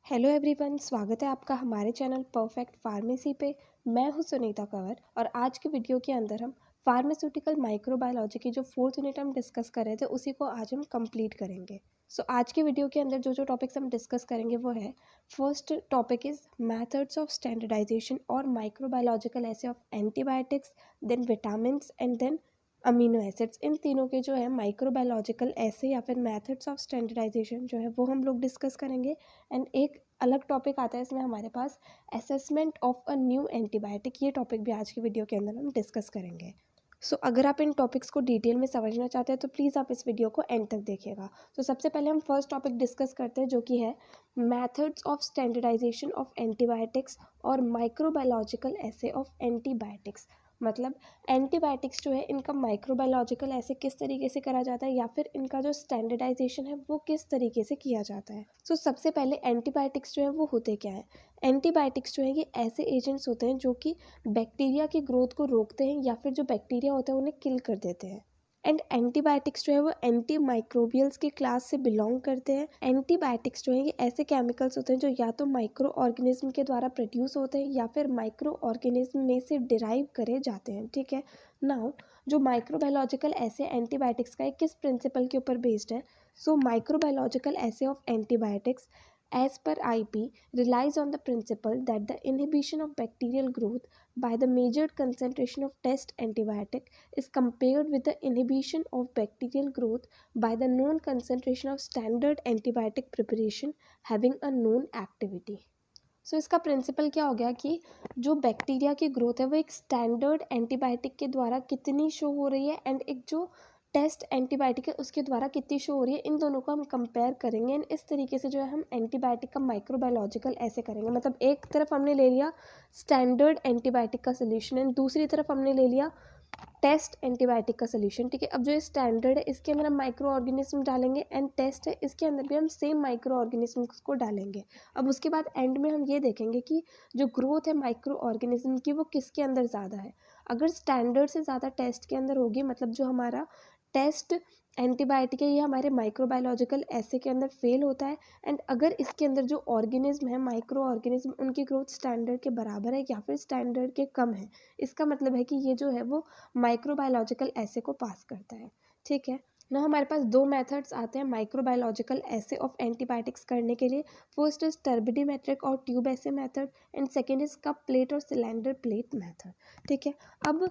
Hello everyone, स्वागत है आपका हमारे चैनल परफेक्ट फार्मेसी पे। मैं हूं सुनीता कंवर और आज की वीडियो के अंदर हम फार्मास्यूटिकल माइक्रोबायोलॉजी की जो फोर्थ यूनिट हम डिस्कस कर रहे थे उसी को आज हम कंप्लीट करेंगे। आज की वीडियो के अंदर जो जो टॉपिक्स हम डिस्कस करेंगे वो है, first topic is methods of standardisation और microbiological assay of antibiotics, then vitamin and then amino acids. इन तीनों के जो है माइक्रोबायोलॉजिकल ऐसे या फिर मेथड्स ऑफ स्टैंडर्डाइजेशन जो है वो हम लोग डिस्कस करेंगे। एंड एक अलग टॉपिक आता है इसमें हमारे पास, assessment of a new antibiotic. ये टॉपिक भी आज की वीडियो के अंदर हम डिस्कस करेंगे। अगर आप इन टॉपिक्स को डिटेल में समझना चाहते हैं तो प्लीज़ आप इस वीडियो को एंड तक देखिएगा। सबसे पहले हम फर्स्ट टॉपिक डिस्कस करते हैं जो कि है methods of standardization of antibiotics और माइक्रोबायोलॉजिकल ऐसे ऑफ एंटीबायोटिक्स। मतलब एंटीबायोटिक्स जो है इनका माइक्रोबायोलॉजिकल ऐसे किस तरीके से करा जाता है या फिर इनका जो स्टैंडर्डाइजेशन है वो किस तरीके से किया जाता है। सबसे पहले एंटीबायोटिक्स जो है वो होते क्या है। एंटीबायोटिक्स जो है ये ऐसे एजेंट्स होते हैं जो कि बैक्टीरिया की ग्रोथ को रोकते हैं या फिर जो बैक्टीरिया होता है उन्हें किल कर देते हैं। एंड एंटीबायोटिक्स जो है वो एंटी माइक्रोबियल्स की क्लास से बिलोंग करते हैं। एंटीबायोटिक्स जो है ये ऐसे केमिकल्स होते हैं जो या तो माइक्रो ऑर्गेनिज्म के द्वारा प्रोड्यूस होते हैं या फिर माइक्रो ऑर्गेनिज्म में से डिराइव करे जाते हैं। ठीक है, नाउ जो माइक्रोबायोलॉजिकल ऐसे एंटीबायोटिक्स का किस प्रिंसिपल के ऊपर बेस्ड है। Microbiological assay of antibiotics as per IP relies on the principle that the inhibition of bacterial growth by the measured concentration of test antibiotic is compared with the inhibition of bacterial growth by the known concentration of standard antibiotic preparation having a known activity। इसका principal क्या हो गया कि जो bacteria की growth है वो एक स्टैंडर्ड एंटीबायोटिक के द्वारा कितनी शो हो रही है एंड एक जो टेस्ट एंटीबायोटिक है उसके द्वारा कितनी शो हो रही है, इन दोनों को हम कंपेयर करेंगे। एंड इस तरीके से जो है हम एंटीबायोटिक का माइक्रोबायोलॉजिकल ऐसे करेंगे। मतलब एक तरफ हमने ले लिया स्टैंडर्ड एंटीबायोटिक का सोल्यूशन एंड दूसरी तरफ हमने ले लिया टेस्ट एंटीबायोटिक का सोल्यूशन। ठीक है, अब जो स्टैंडर्ड है इसके अंदर हम माइक्रो ऑर्गेनिज्म डालेंगे एंड टेस्ट है इसके अंदर भी हम सेम माइक्रो ऑर्गेनिज्म को डालेंगे। अब उसके बाद एंड में हम ये देखेंगे कि जो ग्रोथ है माइक्रो ऑर्गेनिज्म की वो किसके अंदर ज़्यादा है। अगर स्टैंडर्ड से ज़्यादा टेस्ट के अंदर होगी, मतलब जो हमारा टेस्ट एंटीबायोटिक है ये हमारे माइक्रोबायोलॉजिकल ऐसे के अंदर फेल होता है। एंड अगर इसके अंदर जो ऑर्गेनिज्म है माइक्रो ऑर्गेनिज्म उनकी ग्रोथ स्टैंडर्ड के बराबर है या फिर स्टैंडर्ड के कम है, इसका मतलब है कि ये जो है वो माइक्रोबायोलॉजिकल ऐसे को पास करता है। ठीक है ना, हमारे पास दो मेथड्स आते हैं माइक्रोबायोलॉजिकल ऐसे ऑफ एंटीबायोटिक्स करने के लिए। फर्स्ट इज टर्बिडीमेट्रिक और ट्यूब ऐसे method and second is cup plate और सिलेंडर प्लेट मेथड। ठीक है, अब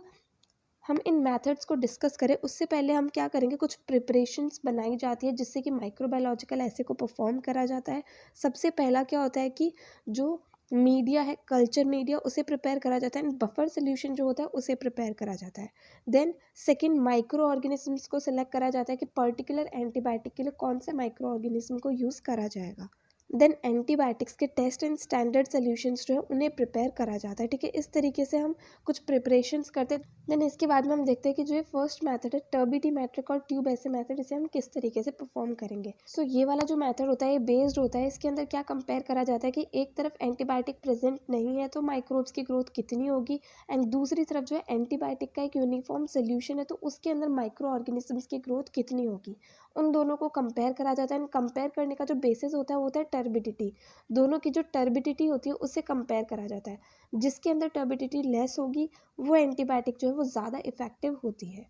हम इन मेथड्स को डिस्कस करें उससे पहले हम क्या करेंगे, कुछ प्रिपरेशंस बनाई जाती है जिससे कि माइक्रोबायोलॉजिकल ऐसे को परफॉर्म करा जाता है। सबसे पहला क्या होता है कि जो मीडिया है, कल्चर मीडिया, उसे प्रिपेयर करा जाता है एंड बफर सोल्यूशन जो होता है उसे प्रिपेयर करा जाता है। देन सेकेंड, माइक्रो ऑर्गेनिजम्स को सिलेक्ट करा जाता है कि पर्टिकुलर एंटीबायोटिक के लिए कौन से माइक्रो ऑर्गेनिज्म को यूज़ करा जाएगा। देन एंटीबायोटिक्स के टेस्ट एंड स्टैंडर्ड सोल्यूशंस जो है उन्हें प्रिपेयर करा जाता है। ठीक है, इस तरीके से हम कुछ प्रिपरेशंस करते हैं। देन इसके बाद में हम देखते हैं कि जो ये फर्स्ट मेथड है टर्बिडीमेट्रिक और ट्यूब ऐसे मेथड, इसे हम किस तरीके से परफॉर्म करेंगे। ये वाला जो मेथड होता है ये बेस्ड होता है, इसके अंदर क्या कंपेयर करा जाता है कि एक तरफ एंटीबायोटिक प्रेजेंट नहीं है तो माइक्रोब्स की ग्रोथ कितनी होगी एंड दूसरी तरफ जो है एंटीबायोटिक का एक यूनिफॉर्म सोल्यूशन है तो उसके अंदर माइक्रो ऑर्गेनिजम्स की ग्रोथ कितनी होगी। उन दोनों को कंपेयर करा जाता है एंड कंपेयर करने का जो बेसिस होता है वो होता है टर्बिडिटी। दोनों की जो टर्बिडिटी होती है उससे कंपेयर करा जाता है, जिसके अंदर टर्बिडिटी लेस होगी वो एंटीबायोटिक जो है वो ज़्यादा इफेक्टिव होती है।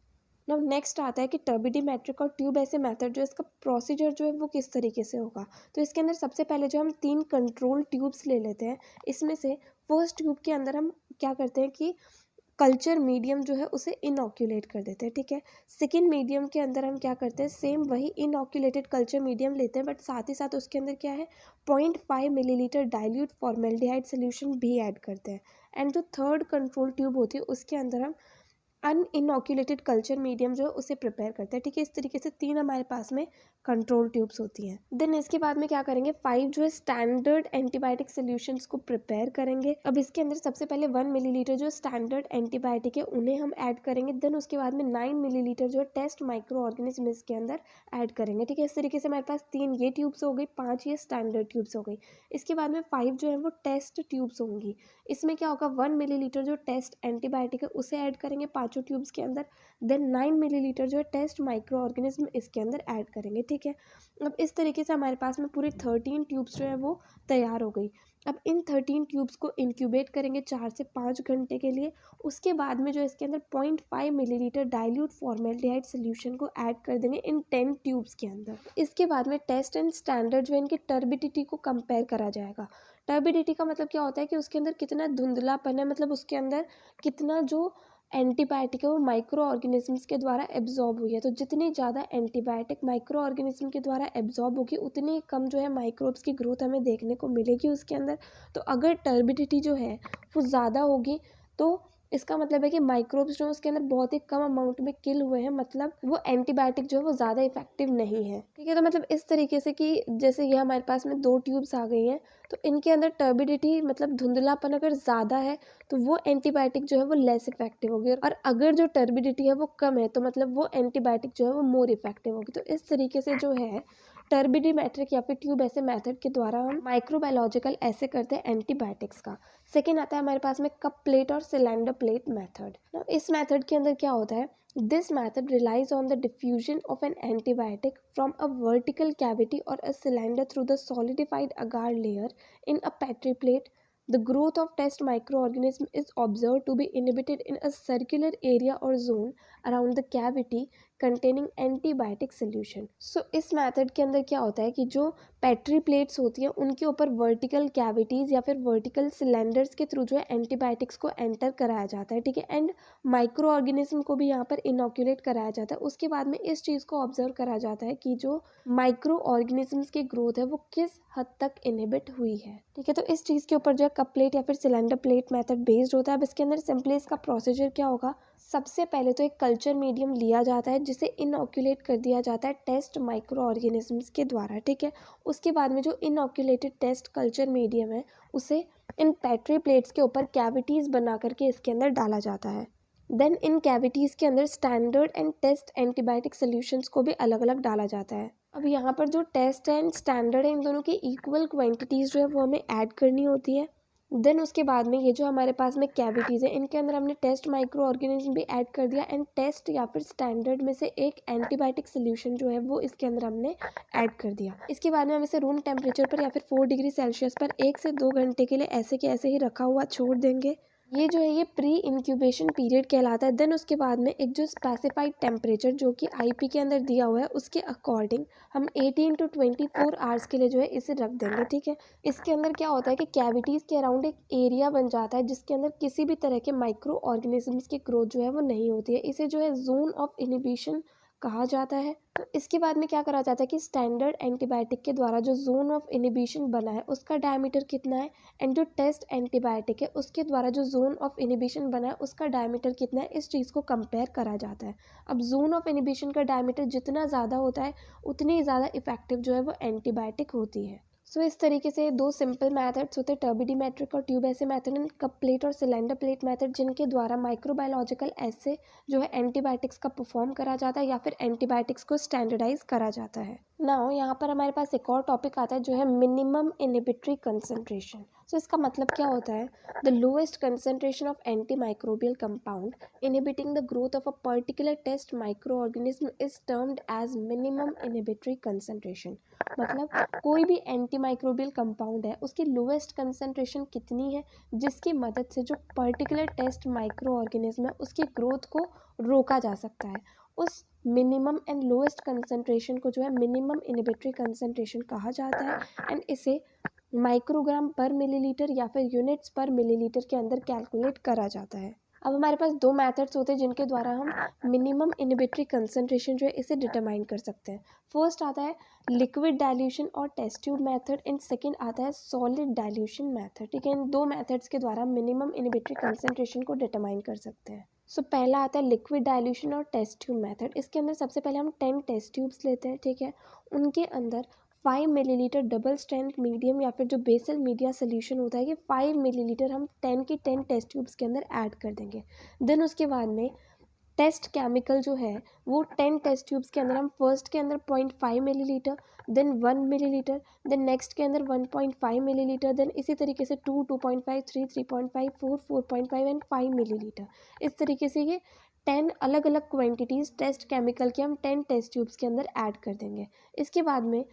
नाउ नेक्स्ट आता है कि टर्बिडीमेट्रिक और ट्यूब ऐसे मेथड जो है इसका प्रोसीजर जो है वो किस तरीके से होगा। इसके अंदर सबसे पहले जो हम 3 कंट्रोल ट्यूब्स ले लेते हैं, इसमें से फर्स्ट ट्यूब के अंदर हम क्या करते हैं कि कल्चर मीडियम जो है उसे इनऑक्यूलेट कर देते हैं। ठीक है, सेकेंड मीडियम के अंदर हम क्या करते हैं, सेम वही इनऑक्यूलेटेड कल्चर मीडियम लेते हैं बट साथ ही साथ उसके अंदर क्या है 0.5 मिलीलीटर डाइल्यूट फॉर्मेल्डिहाइड सोल्यूशन भी ऐड करते हैं। एंड जो थर्ड कंट्रोल ट्यूब होती है उसके अंदर हम अनइनॉक्यूलेटेड कल्चर मीडियम जो है उसे प्रिपेयर करते हैं। ठीक है, इस तरीके से 3 हमारे पास में कंट्रोल ट्यूब्स होती हैं। देन इसके बाद में क्या करेंगे, 5 जो है स्टैंडर्ड एंटीबायोटिक सोल्यूशंस को प्रिपेयर करेंगे। अब इसके अंदर सबसे पहले 1 मिलीलीटर जो स्टैंडर्ड एंटीबायोटिक है उन्हें हम ऐड करेंगे। देन उसके बाद में 9 मिलीलीटर जो है टेस्ट माइक्रो ऑर्गेनिज्म इसके अंदर ऐड करेंगे। ठीक है, इस तरीके से हमारे पास 3 ये ट्यूब्स हो गई, 5 ये स्टैंडर्ड ट्यूब्स हो गई। इसके बाद में 5 जो है वो टेस्ट ट्यूब्स होंगी। इसमें क्या होगा, 1 मिलीलीटर जो टेस्ट एंटीबायोटिक है उसे ऐड करेंगे पाँचों ट्यूब्स के अंदर। देन 9 मिलीलीटर जो है टेस्ट माइक्रो ऑर्गेनिज्म इसके अंदर ऐड करेंगे, ठीक है। अब इस तरीके से हमारे पास में पूरी 13 ट्यूब्स जो है वो तैयार हो गई। अब इन 13 ट्यूब्स को इंक्यूबेट करेंगे 4 से 5 घंटे के लिए। उसके बाद में जो इसके अंदर 0.5 मिलीलीटर डाइल्यूट फॉर्मेल्डिहाइड सोल्यूशन को ऐड कर देंगे इन 10 ट्यूब्स के अंदर। इसके बाद में टेस्ट एंड स्टैंडर्ड जो है इनकी टर्बिडिटी को कंपेयर करा जाएगा। टर्बिडिटी का मतलब क्या होता है कि उसके अंदर कितना धुंधलापन है, मतलब उसके अंदर कितना जो एंटीबायोटिक है वो माइक्रो ऑर्गेनिजम्स के द्वारा एब्जॉर्ब हुई है। तो जितनी ज़्यादा एंटीबायोटिक माइक्रो ऑर्गेनिज्म के द्वारा एब्जॉर्ब होगी उतनी कम जो है माइक्रोब्स की ग्रोथ हमें देखने को मिलेगी उसके अंदर। तो अगर टर्बिडिटी जो है वो ज़्यादा होगी तो इसका मतलब है कि माइक्रोब्स जो उसके अंदर बहुत ही कम अमाउंट में किल हुए हैं, मतलब वो एंटीबायोटिक जो है वो ज़्यादा इफेक्टिव नहीं है, ठीक है। तो मतलब इस तरीके से कि जैसे ये हमारे पास में 2 ट्यूब्स आ गई हैं, तो इनके अंदर टर्बिडिटी मतलब धुंधलापन अगर ज़्यादा है तो वो एंटीबायोटिक जो है वो लेस इफेक्टिव होगी, और अगर जो टर्बिडिटी है वो कम है तो मतलब वो एंटीबायोटिक जो है वो मोर इफेक्टिव होगी। तो इस तरीके से जो है टर्बिडीमेट्रिक या फिर ट्यूब ऐसे मेथड के द्वारा हम माइक्रोबायोलॉजिकल ऐसे करते हैं एंटीबायोटिक्स का। सेकेंड आता है हमारे पास में कप प्लेट और सिलेंडर प्लेट मेथड। इस मेथड के अंदर क्या होता है, this method relies on the diffusion of an antibiotic from a vertical cavity और a cylinder through the solidified agar layer in a petri plate. The growth of test microorganism is observed to be inhibited in a circular area or zone around the cavity containing antibiotic solution. So इस method के अंदर क्या होता है कि जो petri plates होती हैं उनके ऊपर वर्टिकल कैविटीज़ या फिर वर्टिकल सिलेंडर्स के थ्रू जो है एंटीबायोटिक्स को एंटर कराया जाता है, ठीक है। एंड माइक्रो ऑर्गेनिज्म को भी यहाँ पर इनोक्यूलेट कराया जाता है। उसके बाद में इस चीज़ को ऑब्जर्व करा जाता है कि जो माइक्रो ऑर्गेनिजम्स की ग्रोथ है वो किस हद तक इनहिबिट हुई है, ठीक है। तो इस चीज़ के ऊपर जो है कप प्लेट या फिर सिलेंडर प्लेट मेथड बेस्ड होता है। अब इसके अंदर सिंपली इसका प्रोसीजर क्या होगा, सबसे पहले तो एक कल्चर मीडियम लिया जाता है जिसे इनऑक्यूलेट कर दिया जाता है टेस्ट माइक्रो ऑर्गेनिजम्स के द्वारा, ठीक है। उसके बाद में जो इनऑक्यूलेटेड टेस्ट कल्चर मीडियम है उसे इन पेट्री प्लेट्स के ऊपर कैविटीज़ बना करके इसके अंदर डाला जाता है। देन इन कैविटीज़ के अंदर standard and test antibiotic solutions को भी अलग अलग डाला जाता है। अब यहाँ पर जो टेस्ट एंड स्टैंडर्ड है इन दोनों की इक्वल क्वांटिटीज़ जो है वो हमें ऐड करनी होती है। देन उसके बाद में ये जो हमारे पास में कैविटीज़ है इनके अंदर हमने टेस्ट माइक्रो ऑर्गेनिज्म भी ऐड कर दिया एंड टेस्ट या फिर स्टैंडर्ड में से एक एंटीबायोटिक सोल्यूशन जो है वो इसके अंदर हमने ऐड कर दिया। इसके बाद में हम इसे रूम टेम्परेचर पर या फिर 4 डिग्री सेल्सियस पर 1 से 2 घंटे के लिए ऐसे के ऐसे ही रखा हुआ छोड़ देंगे। ये जो है ये प्री इंक्यूबेशन पीरियड कहलाता है। देन उसके बाद में एक जो स्पेसिफाइड टेम्परेचर जो कि आईपी के अंदर दिया हुआ है उसके अकॉर्डिंग हम 18 to 24 आवर्स के लिए जो है इसे रख देंगे, ठीक है। इसके अंदर क्या होता है कि कैविटीज़ के अराउंड एक एरिया बन जाता है जिसके अंदर किसी भी तरह के माइक्रो ऑर्गेनिजम्स की ग्रोथ जो है वो नहीं होती है। इसे जो है जोन ऑफ इनहिबिशन कहा जाता है। तो इसके बाद में क्या करा जाता है कि स्टैंडर्ड एंटीबायोटिक के द्वारा जो जोन ऑफ इनहिबिशन बना है उसका डायमीटर कितना है, एंड जो टेस्ट एंटीबायोटिक है उसके द्वारा जो जोन ऑफ इनहिबिशन बना है उसका डायमीटर कितना है, इस चीज़ को कंपेयर करा जाता है। अब जोन ऑफ इनहिबिशन का डायमीटर जितना ज़्यादा होता है उतनी ज़्यादा इफेक्टिव जो है वो एंटीबायोटिक होती है। सो इस तरीके से 2 सिंपल मेथड्स होते हैं, टर्बिडीमेट्रिक और ट्यूब ऐसे मेथड एंड कप प्लेट और सिलेंडर प्लेट मेथड, जिनके द्वारा माइक्रोबायोलॉजिकल ऐसे जो है एंटीबायोटिक्स का परफॉर्म करा जाता है या फिर एंटीबायोटिक्स को स्टैंडर्डाइज करा जाता है। नाउ यहाँ पर हमारे पास एक और टॉपिक आता है जो है मिनिमम इनहिबिटरी कंसंट्रेशन। सो इसका मतलब क्या होता है, the lowest concentration of anti microbial compound inhibiting the growth of a particular test microorganism is termed as minimum inhibitory concentration। मतलब कोई भी एंटी माइक्रोबियल कंपाउंड है उसकी लोएस्ट कंसंट्रेशन कितनी है जिसकी मदद से जो पर्टिकुलर टेस्ट माइक्रो ऑर्गेनिज्म है उसकी ग्रोथ को रोका जा सकता है। उस मिनिमम एंड लोएस्ट कंसंट्रेशन को जो है मिनिमम इनहिबिटरी कंसंट्रेशन कहा जाता है, एंड इसे माइक्रोग्राम पर मिलीलीटर या फिर यूनिट्स पर मिलीलीटर के अंदर कैलकुलेट करा जाता है। अब हमारे पास 2 मेथड्स होते हैं जिनके द्वारा हम मिनिमम इनहिबिटरी कंसंट्रेशन जो है इसे डिटरमाइन कर सकते हैं। फर्स्ट आता है लिक्विड डाइल्यूशन और test tube method, and second आता है सॉलिड डाइल्यूशन मेथड, ठीक है। इन 2 मेथड्स के द्वारा मिनिमम इनहिबिटरी कंसंट्रेशन को डिटरमाइन कर सकते हैं। सो पहला आता है लिक्विड डाइल्यूशन और टेस्ट ट्यूब मेथड। इसके अंदर सबसे पहले हम 10 टेस्ट ट्यूब्स लेते हैं, ठीक है। उनके अंदर 5 मिलीलीटर डबल स्ट्रेंथ मीडियम या फिर जो बेसल मीडिया सोल्यूशन होता है ये 5 मिलीलीटर हम 10 की 10 टेस्ट ट्यूब्स के अंदर ऐड कर देंगे। देन उसके बाद में टेस्ट केमिकल जो है वो 10 टेस्ट ट्यूब्स के अंदर हम फर्स्ट के अंदर 0.5 millilitre, then 1 millilitre, then next के अंदर 1.5 मिलीलीटर, देन इसी तरीके से 2, 2.5, 3, 3.5, 4, 4.5 एंड 5 मिलीलीटर। इस तरीके से ये 10 अलग अलग क्वांटिटीज़ टेस्ट केमिकल के हम 10 टेस्ट ट्यूब्स के अंदर ऐड कर देंगे। इसके बाद में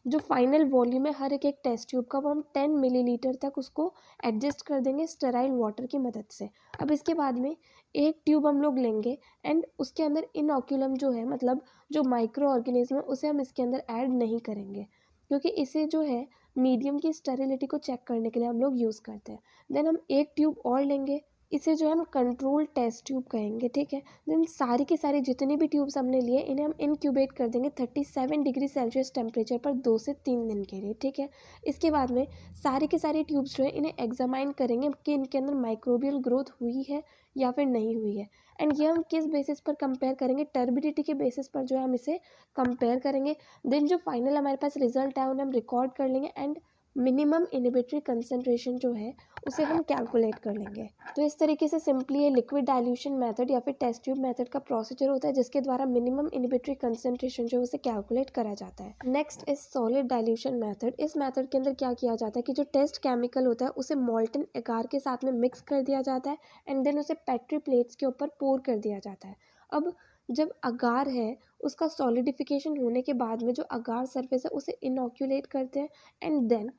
जो फाइनल वॉल्यूम है हर एक टेस्ट ट्यूब का, वो हम 10 मिलीलीटर तक उसको एडजस्ट कर देंगे स्टेराइल वाटर की मदद से। अब इसके बाद में एक ट्यूब हम लोग लेंगे एंड उसके अंदर इनऑक्यूलम जो है, मतलब जो माइक्रो ऑर्गेनिज्म है, उसे हम इसके अंदर ऐड नहीं करेंगे, क्योंकि इसे जो है मीडियम की स्टेरिलिटी को चेक करने के लिए हम लोग यूज़ करते हैं। देन हम एक ट्यूब और लेंगे, इसे जो है हम कंट्रोल टेस्ट ट्यूब कहेंगे, ठीक है। देन सारी की सारी जितनी भी ट्यूब्स हमने लिए इन्हें हम इनक्यूबेट कर देंगे 37 डिग्री सेल्सियस टेम्परेचर पर 2 से 3 दिन के लिए, ठीक है। इसके बाद में सारी की सारी ट्यूब्स जो है इन्हें एग्जामाइन करेंगे कि इनके अंदर माइक्रोबियल ग्रोथ हुई है या फिर नहीं हुई है। एंड ये हम किस बेसिस पर कंपेयर करेंगे, टर्बिडिटी के बेसिस पर जो है हम इसे कंपेयर करेंगे। देन जो फाइनल हमारे पास रिजल्ट है उन्हें हम रिकॉर्ड कर लेंगे एंड मिनिमम इनिबिटरी कंसंट्रेशन जो है उसे हम कैलकुलेट कर लेंगे। तो इस तरीके से सिंपली ये लिक्विड डाइल्यूशन मेथड या फिर टेस्ट ट्यूब मेथड का प्रोसीजर होता है, जिसके द्वारा मिनिमम इनिबिटरी कंसंट्रेशन जो है उसे कैलकुलेट करा जाता है। Next is solid dilution method. इस मेथड के अंदर क्या किया जाता है कि जो टेस्ट केमिकल होता है उसे मोल्टन एगार के साथ में मिक्स कर दिया जाता है एंड देन उसे पेट्री प्लेट्स के ऊपर पोर कर दिया जाता है। अब जब अगार है उसका सॉलिडिफिकेशन होने के बाद में जो अगार सरफेस है उसे इनॉक्यूलेट करते हैं एंड देन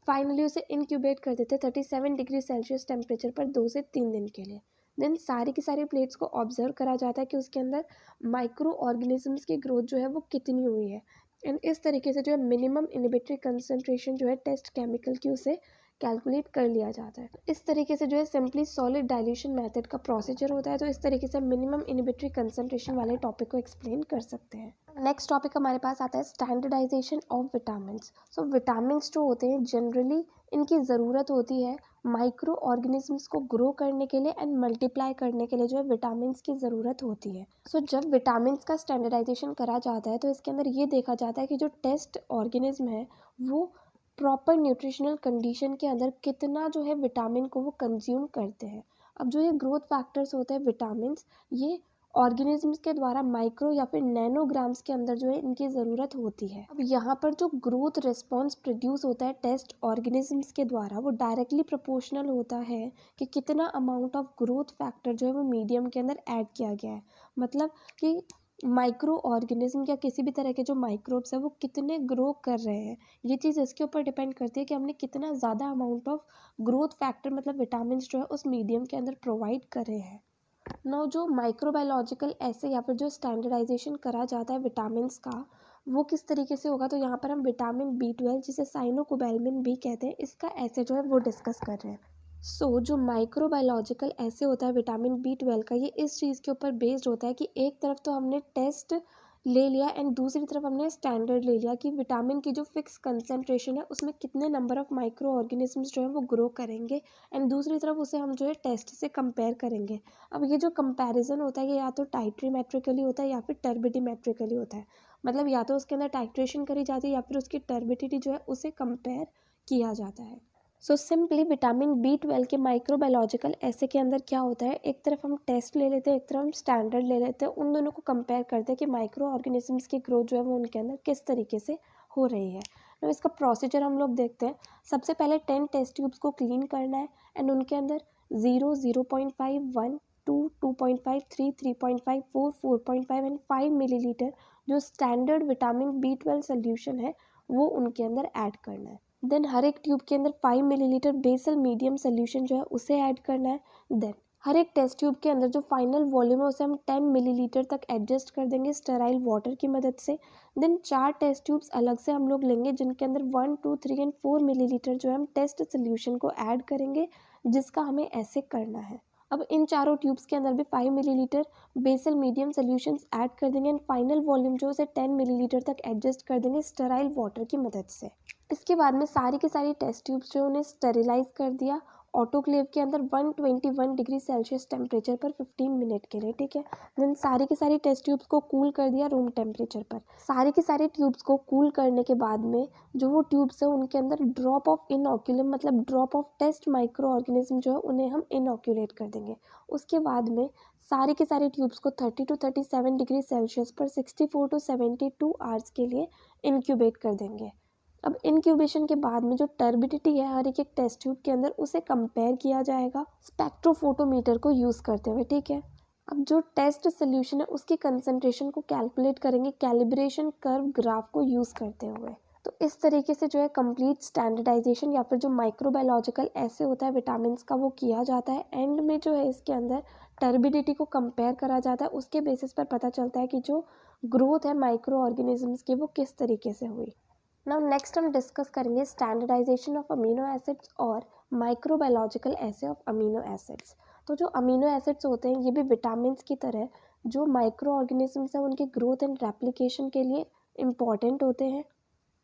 फाइनली उसे इनक्यूबेट कर देते हैं 37 डिग्री सेल्सियस टेम्परेचर पर 2 से 3 दिन के लिए। देन सारी की सारी प्लेट्स को ऑब्जर्व करा जाता है कि उसके अंदर माइक्रो ऑर्गेनिजम्स की ग्रोथ जो है वो कितनी हुई है एंड इस तरीके से जो है मिनिमम इनिबिटरी कंसंट्रेशन जो है टेस्ट केमिकल की उसे कैलकुलेट कर लिया जाता है। इस तरीके से जो है सिंपली सॉलिड डाइल्यूशन मेथड का प्रोसीजर होता है। तो इस तरीके से मिनिमम इनिबिटरी कंसंट्रेशन वाले टॉपिक को एक्सप्लेन कर सकते हैं। नेक्स्ट टॉपिक हमारे पास आता है standardization of vitamins. So vitamins जो होते हैं जनरली इनकी ज़रूरत होती है माइक्रो ऑर्गेनिजम्स को ग्रो करने के लिए एंड मल्टीप्लाई करने के लिए जो है विटामिन्स की ज़रूरत होती है। सो जब विटामिन्स का स्टैंडर्डाइजेशन करा जाता है तो इसके अंदर ये देखा जाता है कि जो टेस्ट ऑर्गेनिज्म है वो प्रॉपर न्यूट्रिशनल कंडीशन के अंदर कितना जो है विटामिन को वो कंज्यूम करते हैं। अब जो ये ग्रोथ फैक्टर्स होते हैं विटामिन्स, ये ऑर्गेनिजम्स के द्वारा माइक्रो या फिर नैनोग्राम्स के अंदर जो है इनकी ज़रूरत होती है। अब यहाँ पर जो ग्रोथ रिस्पॉन्स प्रोड्यूस होता है टेस्ट ऑर्गेनिजम्स के द्वारा वो डायरेक्टली प्रोपोर्शनल होता है कि कितना अमाउंट ऑफ ग्रोथ फैक्टर जो है वो मीडियम के अंदर ऐड किया गया है। मतलब कि माइक्रो ऑर्गेनिज्म या किसी भी तरह के जो माइक्रोब्स है वो कितने ग्रो कर रहे हैं, ये चीज़ इसके ऊपर डिपेंड करती है कि हमने कितना ज़्यादा अमाउंट ऑफ ग्रोथ फैक्टर मतलब विटामिन जो है उस मीडियम के अंदर प्रोवाइड करे हैं। नाउ जो माइक्रोबायोलॉजिकल ऐसे या फिर जो स्टैंडर्डाइजेशन करा जाता है विटामिन्स का वो किस तरीके से होगा, तो यहाँ पर हम विटामिन B12 जिसे साइनोकोबैल्मिन भी कहते हैं इसका ऐसे जो है वो डिस्कस कर रहे हैं। जो माइक्रोबायोलॉजिकल ऐसे होता है विटामिन B12 का, ये इस चीज़ के ऊपर बेस्ड होता है कि एक तरफ तो हमने टेस्ट ले लिया एंड दूसरी तरफ हमने स्टैंडर्ड ले लिया कि विटामिन की जो फिक्स कंसंट्रेशन है उसमें कितने नंबर ऑफ माइक्रो ऑर्गेनिजम्स जो है वो ग्रो करेंगे एंड दूसरी तरफ उसे हम जो है टेस्ट से कंपेयर करेंगे। अब ये जो कंपैरिजन होता है ये या तो टाइट्रीमेट्रिकली होता है या फिर टर्बिडिमेट्रिकली होता है। मतलब या तो उसके अंदर टाइट्रेशन करी जाती है या फिर उसकी टर्बिडिटी जो है उसे कंपेयर किया जाता है। सिंपली विटामिन B12 के माइक्रोबायोलॉजिकल ऐसे के अंदर क्या होता है, एक तरफ हम टेस्ट ले लेते हैं, एक तरफ हम स्टैंडर्ड ले लेते हैं, उन दोनों को कंपेयर करते हैं कि माइक्रो ऑर्गेनिजम्स की ग्रोथ जो है वो उनके अंदर किस तरीके से हो रही है। तो इसका प्रोसीजर हम लोग देखते हैं। सबसे पहले 10 टेस्ट ट्यूब्स को क्लीन करना है एंड उनके अंदर 0, 0.5, 1, 2, 2.5, 3, 3.5, 4, 4.5 एंड 5 मिलीलीटर जो स्टैंडर्ड विटामिन B12 सोल्यूशन है वो उनके अंदर ऐड करना है। देन हर एक ट्यूब के अंदर 5 मिलीलीटर बेसल मीडियम सोल्यूशन जो है उसे ऐड करना है। देन हर एक टेस्ट ट्यूब के अंदर जो फाइनल वॉल्यूम है उसे हम 10 मिलीलीटर तक एडजस्ट कर देंगे स्टेराइल वाटर की मदद से। देन 4 टेस्ट ट्यूब्स अलग से हम लोग लेंगे जिनके अंदर 1, 2, 3 एंड 4 मिलीलीटर जो है हम टेस्ट सोल्यूशन को ऐड करेंगे, जिसका हमें ऐसे करना है। अब इन चारों ट्यूब्स के अंदर भी 5 millilitre basal medium solutions add कर देंगे एंड फाइनल वॉल्यूम जो उसे 10 मिलीलीटर तक एडजस्ट कर देंगे स्टेराइल वाटर की मदद से। इसके बाद में सारी की सारी टेस्ट ट्यूब्स जो उन्हें स्टेरिलाइज कर दिया ऑटोक्लेव के अंदर 121 डिग्री सेल्सियस टेम्परेचर पर 15 मिनट के लिए, ठीक है। देन सारी की सारी टेस्ट ट्यूब्स को कूल कर दिया रूम टेम्परेचर पर। सारी की सारी ट्यूब्स को कूल करने के बाद में जो वो ट्यूब्स है उनके अंदर ड्रॉप ऑफ इनऑक्यूलम मतलब drop of test micro organism जो है उन्हें हम इनऑक्यूलेट कर देंगे। उसके बाद में सारी की सारी ट्यूब्स को 30 to 37 डिग्री सेल्सियस पर 64 to 72 आवर्स के लिए इनक्यूबेट कर देंगे। अब इनक्यूबेशन के बाद में जो टर्बिडिटी है हर एक टेस्ट ट्यूब के अंदर उसे कंपेयर किया जाएगा स्पेक्ट्रोफोटोमीटर को यूज़ करते हुए, ठीक है। अब जो टेस्ट सोल्यूशन है उसकी कंसंट्रेशन को कैलकुलेट करेंगे कैलिब्रेशन कर्व ग्राफ को यूज़ करते हुए। तो इस तरीके से जो है कंप्लीट स्टैंडर्डाइजेशन या फिर जो माइक्रोबायोलॉजिकल ऐसे होता है विटामिन्स का वो किया जाता है। एंड में जो है इसके अंदर टर्बिडिटी को कंपेयर करा जाता है, उसके बेसिस पर पता चलता है कि जो ग्रोथ है माइक्रो ऑर्गेनिजम्स की वो किस तरीके से हुई। नाउ नेक्स्ट हम डिस्कस करेंगे स्टैंडर्डाइजेशन ऑफ अमीनो एसिड्स और microbiological assay of amino acids. तो जो अमीनो एसिड्स होते हैं ये भी विटामिन्स की तरह जो माइक्रो ऑर्गेनिजम्स हैं उनके ग्रोथ एंड रेप्लिकेशन के लिए इम्पॉर्टेंट होते हैं।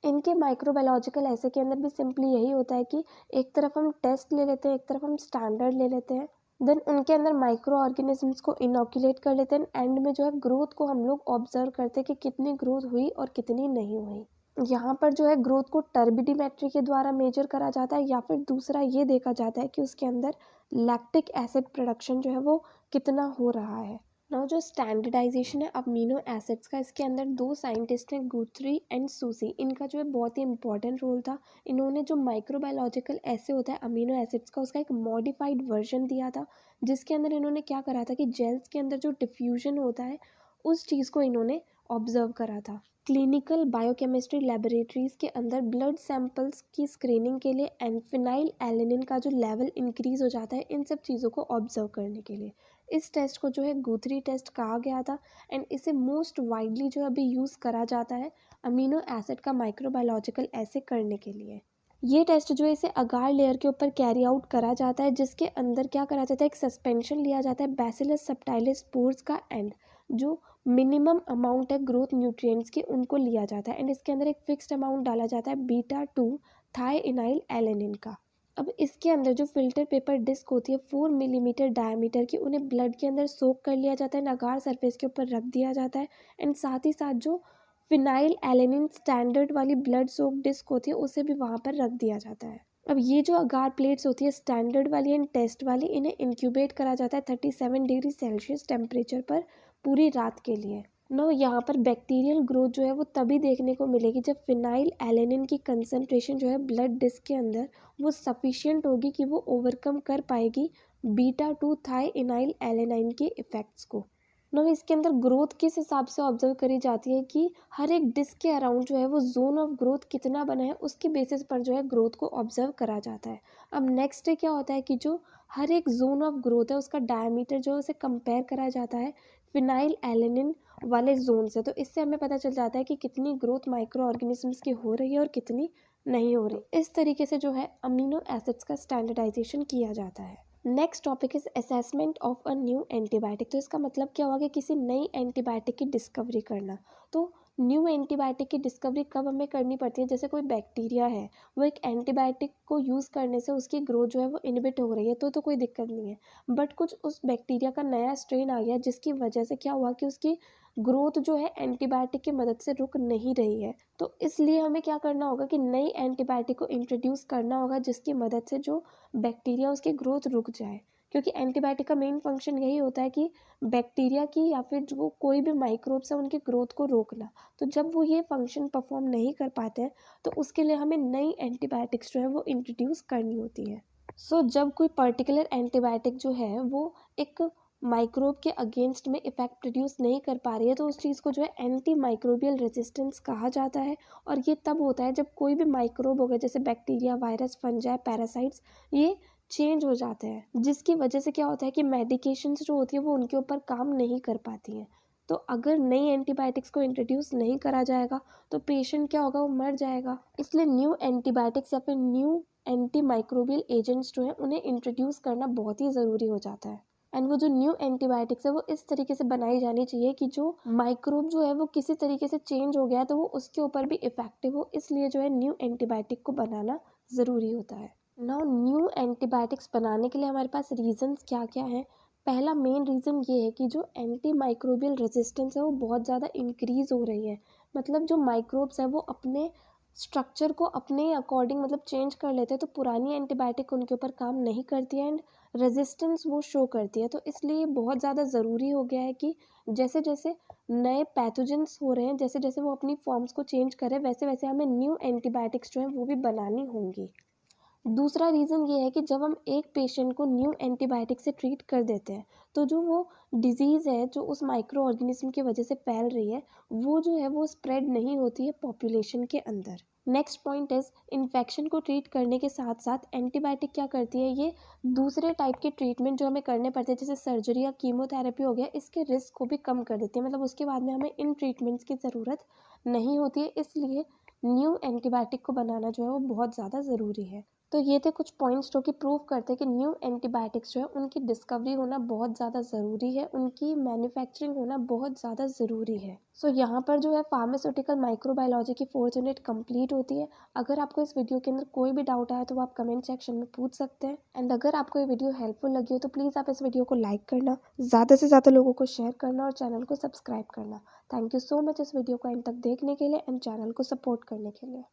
इनके माइक्रोबायोलॉजिकल ऐसे के अंदर भी सिंपली यही होता है कि एक तरफ हम टेस्ट ले लेते हैं, एक तरफ हम स्टैंडर्ड ले लेते हैं, देन उनके अंदर माइक्रो ऑर्गेनिजम्स को इनोकुलेट कर लेते हैं। एंड में जो है ग्रोथ को हम लोग ऑब्जर्व करते हैं कि कितनी ग्रोथ हुई और कितनी नहीं हुई। यहाँ पर जो है ग्रोथ को टर्बिडीमेट्री के द्वारा मेजर करा जाता है या फिर दूसरा ये देखा जाता है कि उसके अंदर लैक्टिक एसिड प्रोडक्शन जो है वो कितना हो रहा है। नाउ जो स्टैंडर्डाइजेशन है अमीनो एसिड्स का, इसके अंदर दो साइंटिस्ट हैं गुथरी एंड सूसी। इनका जो है बहुत ही इंपॉर्टेंट रोल था। इन्होंने जो माइक्रोबायोलॉजिकल ऐसे होता है अमीनो एसिड्स का उसका एक मॉडिफाइड वर्जन दिया था, जिसके अंदर इन्होंने क्या करा था कि जेल्स के अंदर जो डिफ्यूजन होता है उस चीज़ को इन्होंने ऑब्जर्व करा था। क्लिनिकल बायोकेमिस्ट्री लेबोरेटरीज के अंदर ब्लड सैंपल्स की स्क्रीनिंग के लिए एनफिनाइल एलेनिन का जो लेवल इंक्रीज हो जाता है इन सब चीज़ों को ऑब्जर्व करने के लिए। इस टेस्ट को जो है गुथरी टेस्ट कहा गया था एंड इसे मोस्ट वाइडली जो अभी यूज़ करा जाता है अमीनो एसिड का माइक्रोबायोलॉजिकल ऐसे करने के लिए। ये टेस्ट जो है इसे अगार लेयर के ऊपर कैरी आउट करा जाता है, जिसके अंदर क्या करा जाता है एक सस्पेंशन लिया जाता है बैसिलस सबटाइलिस स्पोर्स का एंड जो मिनिमम अमाउंट है ग्रोथ न्यूट्रिएंट्स की उनको लिया जाता है। एंड इसके अंदर एक फिक्स्ड अमाउंट डाला जाता है बीटा 2 थाइइनाइल एलेनिन का। अब इसके अंदर जो फिल्टर पेपर डिस्क होती है 4 मिलीमीटर डायमीटर की, उन्हें ब्लड के अंदर सोक कर लिया जाता है, नगार सरफेस के ऊपर रख दिया जाता है। एंड साथ ही साथ जो फिनाइल एलेनिन स्टैंडर्ड वाली ब्लड सोक डिस्क होती है उसे भी वहाँ पर रख दिया जाता है। अब ये जो अगार प्लेट्स होती है स्टैंडर्ड वाली एंड टेस्ट वाली, इन्हें इंक्यूबेट करा जाता है 37 डिग्री सेल्सियस टेम्परेचर पर पूरी रात के लिए। नो यहाँ पर बैक्टीरियल ग्रोथ जो है वो तभी देखने को मिलेगी जब फिनाइल एलेनिन की कंसंट्रेशन जो है ब्लड डिस्क के अंदर वो सफिशिएंट होगी कि वो ओवरकम कर पाएगी बीटा 2 थाइइनाइल एलेनाइन के इफ़ेक्ट्स को। नो इसके अंदर ग्रोथ किस हिसाब से ऑब्जर्व करी जाती है कि हर एक डिस्क के अराउंड जो है वो जोन ऑफ ग्रोथ कितना बना है उसके बेसिस पर जो है ग्रोथ को ऑब्जर्व करा जाता है। अब नेक्स्ट डे क्या होता है कि जो हर एक जोन ऑफ ग्रोथ है उसका डायमीटर जो है उसे कंपेयर करा जाता है फिनाइल एलेनिन वाले जोन से। तो इससे हमें पता चल जाता है कि कितनी ग्रोथ माइक्रो ऑर्गेनिजम्स की हो रही है और कितनी नहीं हो रही। इस तरीके से जो है अमीनो एसिड्स का स्टैंडर्डाइजेशन किया जाता है। Next topic is assessment of a new antibiotic. तो इसका मतलब क्या होगा कि किसी नई एंटीबायोटिक की डिस्कवरी करना। तो न्यू एंटीबायोटिक की डिस्कवरी कब हमें करनी पड़ती है, जैसे कोई बैक्टीरिया है वो एक एंटीबायोटिक को यूज़ करने से उसकी ग्रोथ जो है वो इनहिबिट हो रही है तो कोई दिक्कत नहीं है। बट कुछ उस बैक्टीरिया का नया स्ट्रेन आ गया जिसकी वजह से क्या हुआ कि उसकी ग्रोथ जो है एंटीबायोटिक की मदद से रुक नहीं रही है। तो इसलिए हमें क्या करना होगा कि नई एंटीबायोटिक को इंट्रोड्यूस करना होगा जिसकी मदद से जो बैक्टीरिया उसकी ग्रोथ रुक जाए, क्योंकि एंटीबायोटिक का मेन फंक्शन यही होता है कि बैक्टीरिया की या फिर जो कोई भी माइक्रोब्स है उनकी ग्रोथ को रोकना। तो जब वो ये फंक्शन परफॉर्म नहीं कर पाते हैं तो उसके लिए हमें नई एंटीबायोटिक्स जो है वो इंट्रोड्यूस करनी होती है। जब कोई पर्टिकुलर एंटीबायोटिक जो है वो एक माइक्रोब के अगेंस्ट में इफेक्ट प्रोड्यूस नहीं कर पा रही है तो उस चीज़ को जो है एंटी माइक्रोबियल रेजिस्टेंस कहा जाता है। और ये तब होता है जब कोई भी माइक्रोब हो गया जैसे बैक्टीरिया, वायरस, फंजाई, पैरासाइट्स, ये चेंज हो जाते हैं जिसकी वजह से क्या होता है कि मेडिकेशंस जो होती है वो उनके ऊपर काम नहीं कर पाती हैं। तो अगर नई एंटीबायोटिक्स को इंट्रोड्यूस नहीं करा जाएगा तो पेशेंट क्या होगा, वो मर जाएगा। इसलिए न्यू एंटीबायोटिक्स या फिर न्यू एंटी माइक्रोबियल एजेंट्स जो हैं उन्हें इंट्रोड्यूस करना बहुत ही ज़रूरी हो जाता है। एंड वो जो न्यू एंटीबायोटिक्स है वो इस तरीके से बनाई जानी चाहिए कि जो माइक्रोब जो है वो किसी तरीके से चेंज हो गया है तो वो उसके ऊपर भी इफेक्टिव हो, इसलिए जो है न्यू एंटीबायोटिक को बनाना ज़रूरी होता है। नाउ न्यू एंटीबायोटिक्स बनाने के लिए हमारे पास रीजंस क्या क्या हैं। पहला मेन रीज़न ये है कि जो एंटी माइक्रोबियल रेजिस्टेंस है वो बहुत ज़्यादा इंक्रीज़ हो रही है। मतलब जो माइक्रोब्स है वो अपने स्ट्रक्चर को अपने अकॉर्डिंग मतलब चेंज कर लेते हैं तो पुरानी एंटीबायोटिक उनके ऊपर काम नहीं करती है एंड रेजिस्टेंस वो शो करती है। तो इसलिए बहुत ज़्यादा ज़रूरी हो गया है कि जैसे जैसे नए पैथोजेंस हो रहे हैं, जैसे जैसे वो अपनी फॉर्म्स को चेंज कर रहे हैं, वैसे वैसे हमें न्यू एंटीबायोटिक्स जो हैं वो भी बनानी होंगी। दूसरा रीज़न ये है कि जब हम एक पेशेंट को न्यू एंटीबायोटिक से ट्रीट कर देते हैं, तो जो वो डिज़ीज़ है, जो उस माइक्रो ऑर्गेनिज़्म की वजह से फैल रही है, वो जो है वो स्प्रेड नहीं होती है पॉपुलेशन के अंदर। नेक्स्ट पॉइंट इज़ इन्फेक्शन को ट्रीट करने के साथ-साथ एंटीबायोटिक क्या करती है, ये दूसरे टाइप के ट्रीटमेंट जो हमें करने पड़ते हैं, जैसे सर्जरी या कीमोथेरेपी हो गया, इसके रिस्क को भी कम कर देती है। मतलब उसके बाद में हमें इन ट्रीटमेंट्स की ज़रूरत नहीं होती है, इसलिए न्यू एंटीबायोटिक को बनाना जो है वो बहुत ज़्यादा ज़रूरी है। तो ये थे कुछ पॉइंट्स जो कि प्रूव करते हैं कि न्यू एंटीबायोटिक्स जो है उनकी डिस्कवरी होना बहुत ज़्यादा ज़रूरी है, उनकी मैन्युफैक्चरिंग होना बहुत ज़्यादा ज़रूरी है। सो यहाँ पर जो है फार्मास्यूटिकल माइक्रोबायोलॉजी की 4th यूनिट कंप्लीट होती है। अगर आपको इस वीडियो के अंदर कोई भी डाउट आया तो वो आप कमेंट सेक्शन में पूछ सकते हैं। एंड अगर आपको ये वीडियो हेल्पफुल लगी हो तो प्लीज़ आप इस वीडियो को लाइक करना, ज़्यादा से ज़्यादा लोगों को शेयर करना और चैनल को सब्सक्राइब करना। थैंक यू सो मच इस वीडियो को एंड तक देखने के लिए एंड चैनल को सपोर्ट करने के लिए।